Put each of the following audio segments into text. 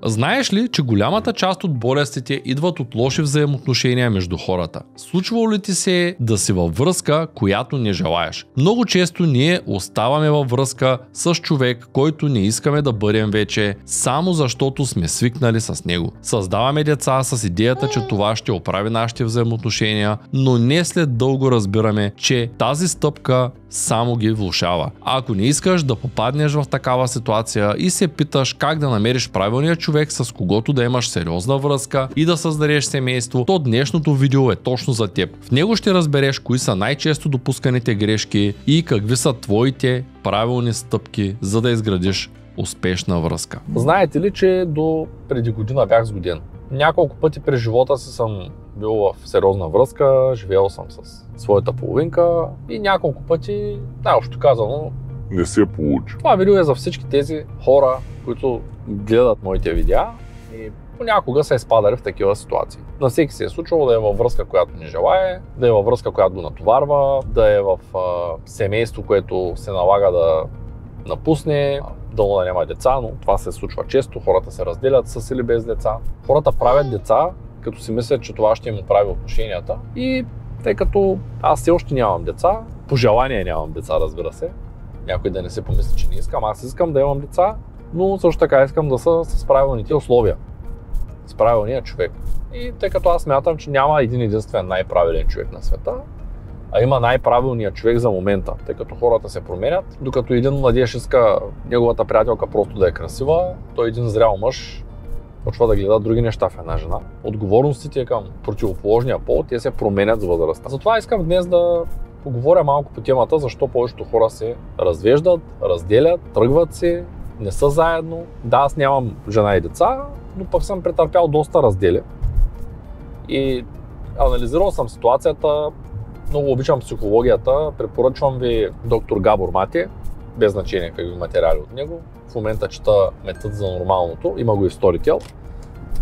Знаеш ли, че голямата част от болестите идват от лоши взаимоотношения между хората? Случвало ли ти се да си във връзка, която не желаеш? Много често ние оставаме във връзка с човек, който не искаме да бъдем вече, само защото сме свикнали с него. Създаваме деца с идеята, че това ще оправи нашите взаимоотношения, но не след дълго разбираме, че тази стъпка само ги влошава. Ако не искаш да попаднеш в такава ситуация и се питаш как да намериш правилния човек, с когото да имаш сериозна връзка и да създадеш семейство, то днешното видео е точно за теб. В него ще разбереш кои са най-често допусканите грешки и какви са твоите правилни стъпки, за да изградиш успешна връзка. Знаете ли, че до преди година бях сгоден? Няколко пъти през живота си съм бил в сериозна връзка, живеел съм с своята половинка и няколко пъти, най-общо казано, не се получи. Това видео е за всички тези хора, които гледат моите видеа и понякога са изпадали в такива ситуации. На всеки се е случвало да е във връзка, която не желае, да е във връзка, която го натоварва, да е в семейство, което се налага да напусне, да няма деца, но това се случва често, хората се разделят с или без деца. Хората правят деца, като си мислят, че това ще им оправи отношенията и тъй като аз все още нямам деца, по желание нямам деца, разбира се, някой да не се помисли, че не искам, аз искам да имам деца, но също така искам да са с правилните условия, с правилния човек. И тъй като аз смятам, че няма един единствен най-правилен човек на света, а има най-правилният човек за момента, тъй като хората се променят. Докато един младеж иска неговата приятелка просто да е красива, той един зрял мъж почва да гледа други неща в една жена. Отговорностите към противоположния пол, те се променят с възрастта. Затова искам днес да поговоря малко по темата, защо повечето хора се развеждат, разделят, тръгват се, не са заедно. Да, аз нямам жена и деца, но пък съм претърпял доста раздели. И анализирал съм ситуацията, много обичам психологията, препоръчвам ви доктор Габор Мате, без значение какви материали от него. В момента чета Метод за нормалното, има го и в Storytel.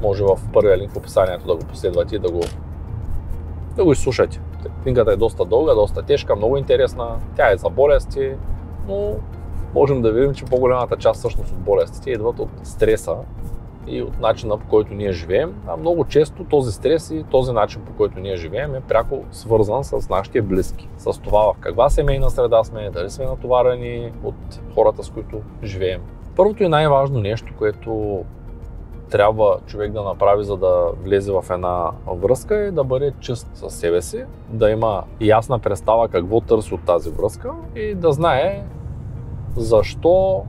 Може в първия линк в описанието да го последвате и да го изслушате. Книгата е доста дълга, доста тежка, много интересна, тя е за болести, но можем да видим, че по-голямата част всъщност от болестите идват от стреса и от начина, по който ние живеем. А много често този стрес и този начин, по който ние живеем, е пряко свързан с нашите близки. С това в каква семейна среда сме, дали сме натоварени от хората, с които живеем. Първото и най-важно нещо, което трябва човек да направи, за да влезе в една връзка, е да бъде чист със себе си, да има ясна представа какво търси от тази връзка и да знае защо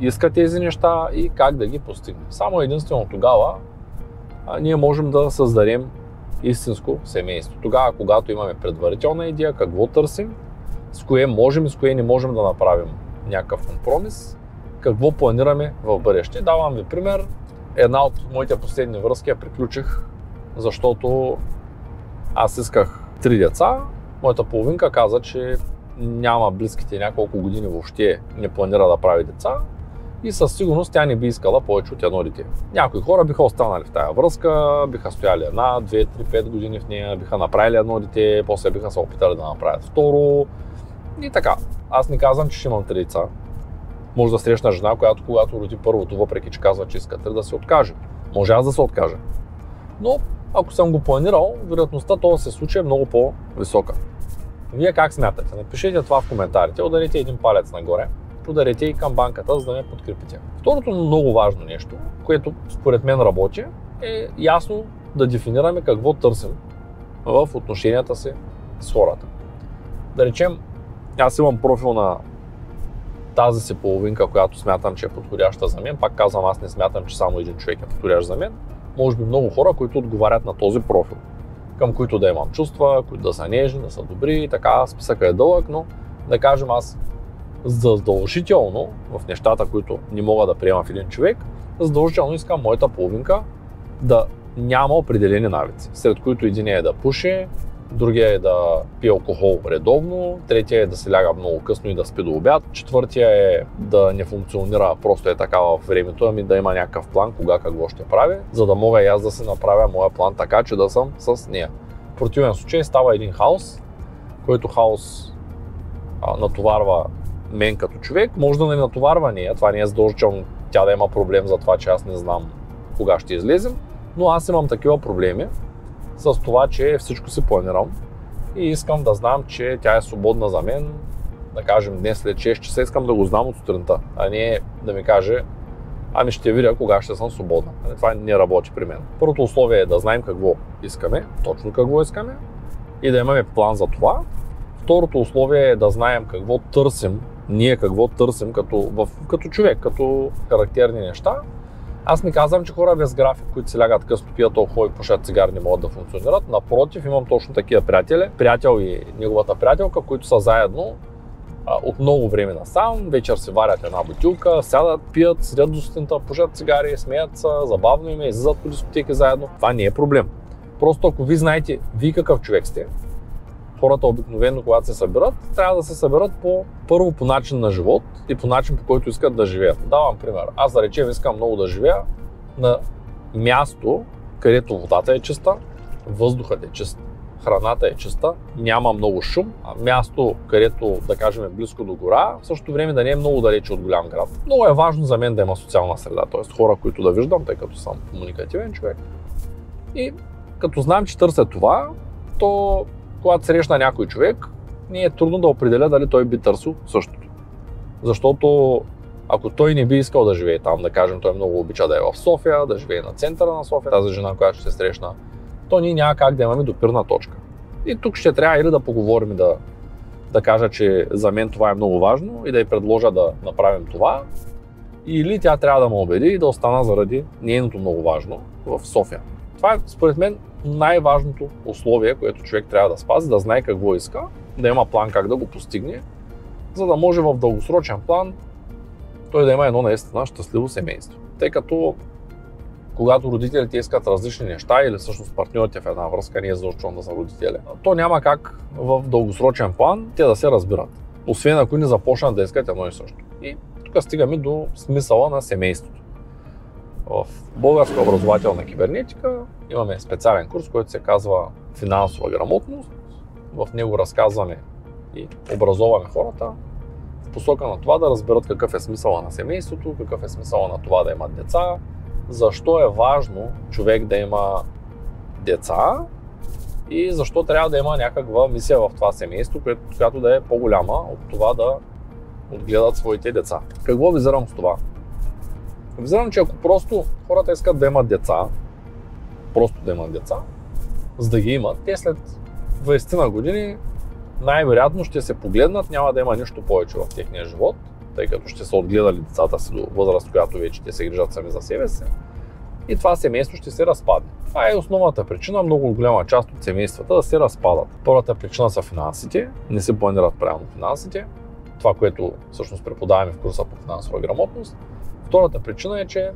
иска тези неща и как да ги постигне. Само единствено тогава ние можем да създадем истинско семейство. Тогава, когато имаме предварителна идея какво търсим, с кое можем и с кое не можем да направим някакъв компромис, какво планираме в бъдеще. Давам ви пример. Една от моите последни връзки я приключих, защото аз исках 3 деца. Моята половинка каза, че няма близките няколко години въобще не планира да прави деца и със сигурност тя не би искала повече от едно дете. Някои хора биха останали в тая връзка, биха стояли 1, 2, 3, 5 години в нея, биха направили едно дете, после биха се опитали да направят второ и така. Аз не казвам, че ще имам 3 деца. Може да срещна жена, която когато роди първото, въпреки че казва, че иска 3, да се откаже. Може аз да се откажа. Но ако съм го планирал, вероятността това да се случи е много по-висока. Вие как смятате? Напишете това в коментарите, ударете един палец нагоре, ударете и камбанката, за да ме подкрепите. Второто много важно нещо, което според мен работи, е ясно да дефинираме какво търсим в отношенията си с хората. Да речем, аз имам профил на тази си половинка, която смятам, че е подходяща за мен. Пак казвам, аз не смятам, че само един човек е подходящ за мен. Може би много хора, които отговарят на този профил, към които да имам чувства, които да са нежни, да са добри, така, списъка е дълъг, но да кажем аз задължително в нещата, които не мога да приема в един човек, задължително искам моята половинка да няма определени навици, сред които един е да пуши, другия е да пие алкохол редовно, третия е да се ляга много късно и да спи до обяд, четвъртия е да не функционира просто е така във времето, ами да има някакъв план кога какво ще прави, за да мога и аз да се направя моя план така, че да съм с нея. В противен случай става един хаос, който хаос натоварва мен като човек, може да не натоварва нея, това не е задължително тя да има проблем за това, че аз не знам кога ще излезем, но аз имам такива проблеми с това, че всичко си планирам и искам да знам, че тя е свободна за мен, да кажем днес след 6 часа, искам да го знам от сутринта, а не да ми каже, ами ще видя кога ще съм свободна. Това не работи при мен. Първото условие е да знаем какво искаме, точно какво искаме и да имаме план за това. Второто условие е да знаем какво търсим, ние какво търсим като човек, като характерни неща. Аз ми казвам, че хора без график, които си лягат късно, пият алкохол и пушат цигари, не могат да функционират. Напротив, имам точно такива приятели, приятел и неговата приятелка, които са заедно от много време насам, вечер си варят една бутилка, сядат, пият, седят до сутринта, пушат цигари, смеят се, забавно им е, излизат по дискотеки заедно. Това не е проблем. Просто ако ви знаете вие какъв човек сте, хората обикновено, когато се събират, трябва да се съберат първо по начин на живот и по начин, по който искат да живеят. Давам пример. Аз да речем искам много да живея на място, където водата е чиста, въздухът е чист, храната е чиста, няма много шум, място, където да кажем е близко до гора, в същото време да не е много далече от голям град. Много е важно за мен да има социална среда, т.е. хора, които да виждам, тъй като съм комуникативен човек. И като знам, че търся това, то когато срещна някой човек, не е трудно да определя дали той би търсил същото. Защото ако той не би искал да живее там, да кажем, той много обича да е в София, да живее на центъра на София, тази жена, която ще се срещна, то ние няма как да имаме допирна точка. И тук ще трябва или да поговорим да кажа, че за мен това е много важно и да й предложа да направим това, или тя трябва да ме убеди и да остана заради нейното много важно в София. Това е според мен най-важното условие, което човек трябва да спази, да знае какво иска, да има план как да го постигне, за да може в дългосрочен план той да има едно наистина щастливо семейство. Тъй като когато родителите искат различни неща или всъщност партньорите в една връзка, не е задължително да са родители, то няма как в дългосрочен план те да се разбират. Освен ако не започнат да искат едно и също. И тук стигаме до смисъла на семейството. В Българска образователна кибернетика имаме специален курс, който се казва финансова грамотност. В него разказваме и образоваме хората в посока на това да разберат какъв е смисъла на семейството, какъв е смисъла на това да имат деца, защо е важно човек да има деца и защо трябва да има някаква мисия в това семейство, която да е по-голяма от това да отгледат своите деца. Какво визирам с това? Визирам, че ако просто хората искат да имат деца, за да ги имат, те след 20 на години най-вероятно ще се погледнат, няма да има нищо повече в техния живот, тъй като ще са отгледали децата си до възраст, която вече те се грижат сами за себе си и това семейство ще се разпадне. Това е основната причина, много голяма част от семействата да се разпадат. Първата причина са финансите, не се планират правилно финансите, това, което всъщност преподаваме в курса по финансова грамотност. Втората причина е, че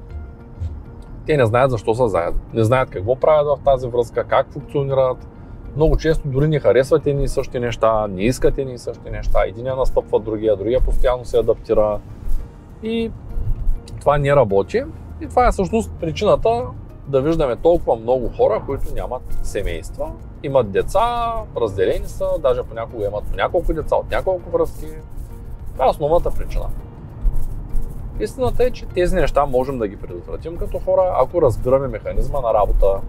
те не знаят защо са заедно, не знаят какво правят в тази връзка, как функционират. Много често дори не харесват едни и същи неща, не искат едни и същи неща, единия настъпва другия постоянно се адаптира и това не работи. И това е всъщност причината да виждаме толкова много хора, които нямат семейства, имат деца, разделени са, даже понякога имат по няколко деца от няколко връзки. Това е основната причина. Истината е, че тези неща можем да ги предотвратим като хора, ако разбираме механизма на работа,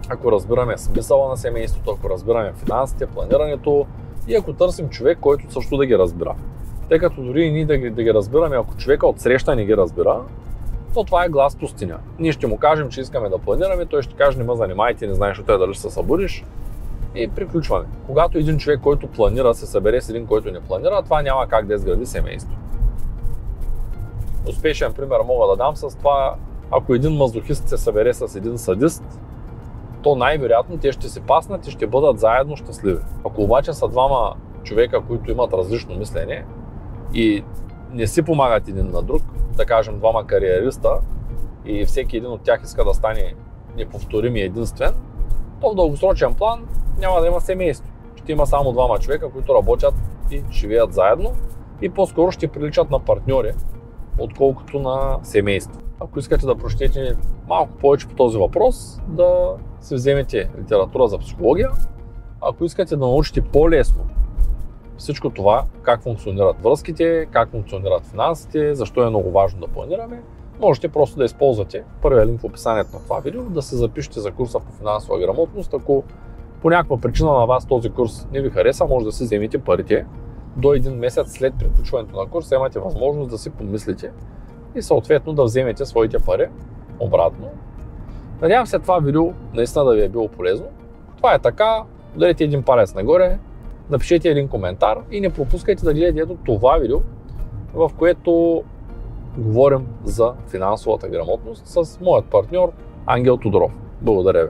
ако разбираме смисъла на семейството, ако разбираме финансите, планирането и ако търсим човек, който също да ги разбира. Тъй като дори и ние да ги разбираме, ако човека от среща не ги разбира, то това е глас пустиня. Ние ще му кажем, че искаме да планираме, той ще каже, не ме занимайте, не знаеш от дали ще се събудиш и приключваме. Когато един човек, който планира, се събере с един, който не планира, това няма как да изгради семейство. Успешен пример мога да дам с това, ако един мазохист се събере с един садист, то най-вероятно те ще се паснат и ще бъдат заедно щастливи. Ако обаче са двама човека, които имат различно мислене и не си помагат един на друг, да кажем двама кариериста и всеки един от тях иска да стане неповторим и единствен, то в дългосрочен план няма да има семейство. Ще има само двама човека, които работят и живеят заедно и по-скоро ще приличат на партньори, отколкото на семейство. Ако искате да прочетете малко повече по този въпрос, да си вземете литература за психология. Ако искате да научите по-лесно всичко това, как функционират връзките, как функционират финансите, защо е много важно да планираме, можете просто да използвате първия линк в описанието на това видео, да се запишете за курса по финансова грамотност. Ако по някаква причина на вас този курс не ви хареса, може да си вземете парите. До един месец след приключването на курса имате възможност да си помислите и съответно да вземете своите пари обратно. Надявам се това видео наистина да ви е било полезно. Това е така, ударете един палец нагоре, напишете един коментар и не пропускайте да гледате ето това видео, в което говорим за финансовата грамотност с моят партньор Ангел Тодоров. Благодаря ви!